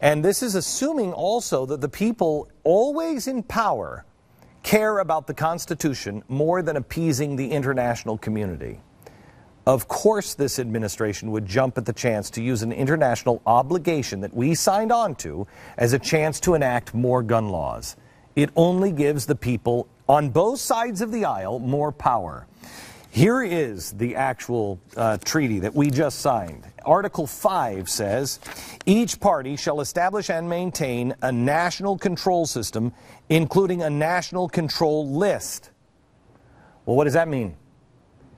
And this is assuming also that the people always in power care about the Constitution more than appeasing the international community. Of course this administration would jump at the chance to use an international obligation that we signed on to as a chance to enact more gun laws. It only gives the people on both sides of the aisle more power. Here is the actual treaty that we just signed. Article 5 says, each party shall establish and maintain a national control system, including a national control list. Well, what does that mean?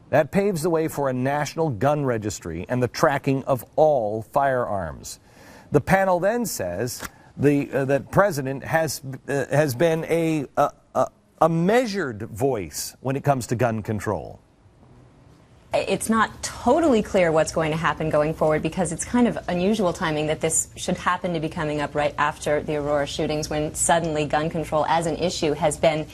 That paves the way for a national gun registry and the tracking of all firearms. The panel then says that President has been a measured voice when it comes to gun control. It's not totally clear what's going to happen going forward, because it's kind of unusual timing that this should happen to be coming up right after the Aurora shootings, when suddenly gun control as an issue has been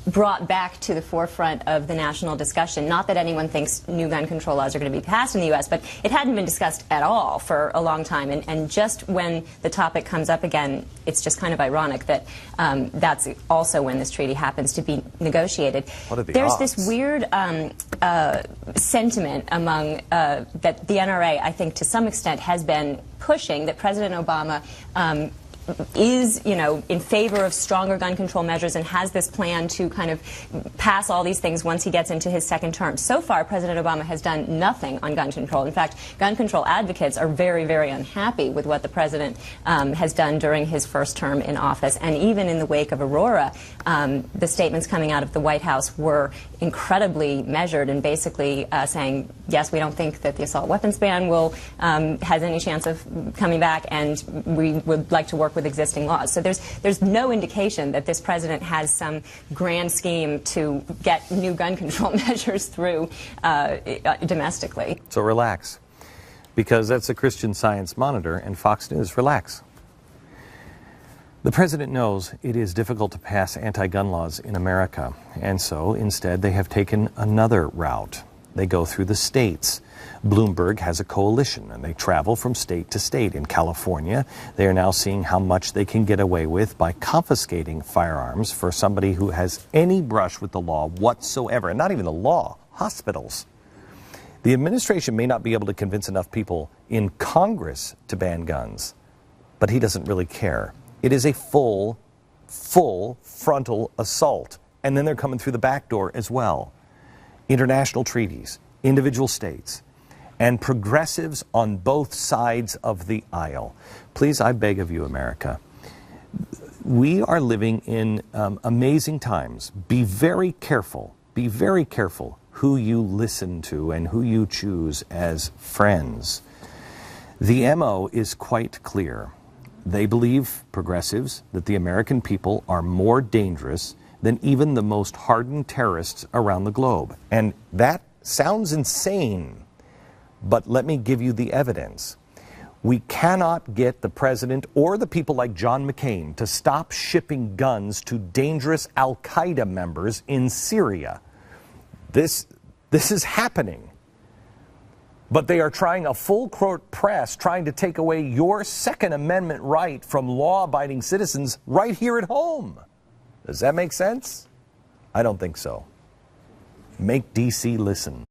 brought back to the forefront of the national discussion. Not that anyone thinks new gun control laws are going to be passed in the U.S., but it hadn't been discussed at all for a long time. And just when the topic comes up again, it's just kind of ironic that that's also when this treaty happens to be negotiated. What are the There's odds? this weird sentiment among that the NRA, I think, to some extent has been pushing, that President Obama is, in favor of stronger gun control measures and has this plan to kind of pass all these things once he gets into his second term. So far, President Obama has done nothing on gun control. In fact, gun control advocates are very, very unhappy with what the president has done during his first term in office. And even in the wake of Aurora, the statements coming out of the White House were incredibly measured and basically saying, yes, we don't think that the assault weapons ban has any chance of coming back, and we would like to work with existing laws. So there's no indication that this president has some grand scheme to get new gun control measures through domestically. So relax, because that's a Christian Science Monitor and Fox News. Relax. The president knows it is difficult to pass anti-gun laws in America, and so instead they have taken another route. They go through the states. Bloomberg has a coalition, and they travel from state to state. In California, they are now seeing how much they can get away with by confiscating firearms for somebody who has any brush with the law whatsoever, and not even the law, hospitals. The administration may not be able to convince enough people in Congress to ban guns, but he doesn't really care. It is a full frontal assault, and then they're coming through the back door as well. International treaties, individual states, and progressives on both sides of the aisle. Please, I beg of you, America, we are living in amazing times. Be very careful who you listen to and who you choose as friends. The MO is quite clear. They believe, progressives, that the American people are more dangerous than even the most hardened terrorists around the globe. And that sounds insane, but let me give you the evidence. We cannot get the president or the people like John McCain to stop shipping guns to dangerous Al-Qaeda members in Syria. This is happening. But they are trying a full-court press, trying to take away your Second Amendment right from law-abiding citizens right here at home. Does that make sense? I don't think so. Make D.C. listen.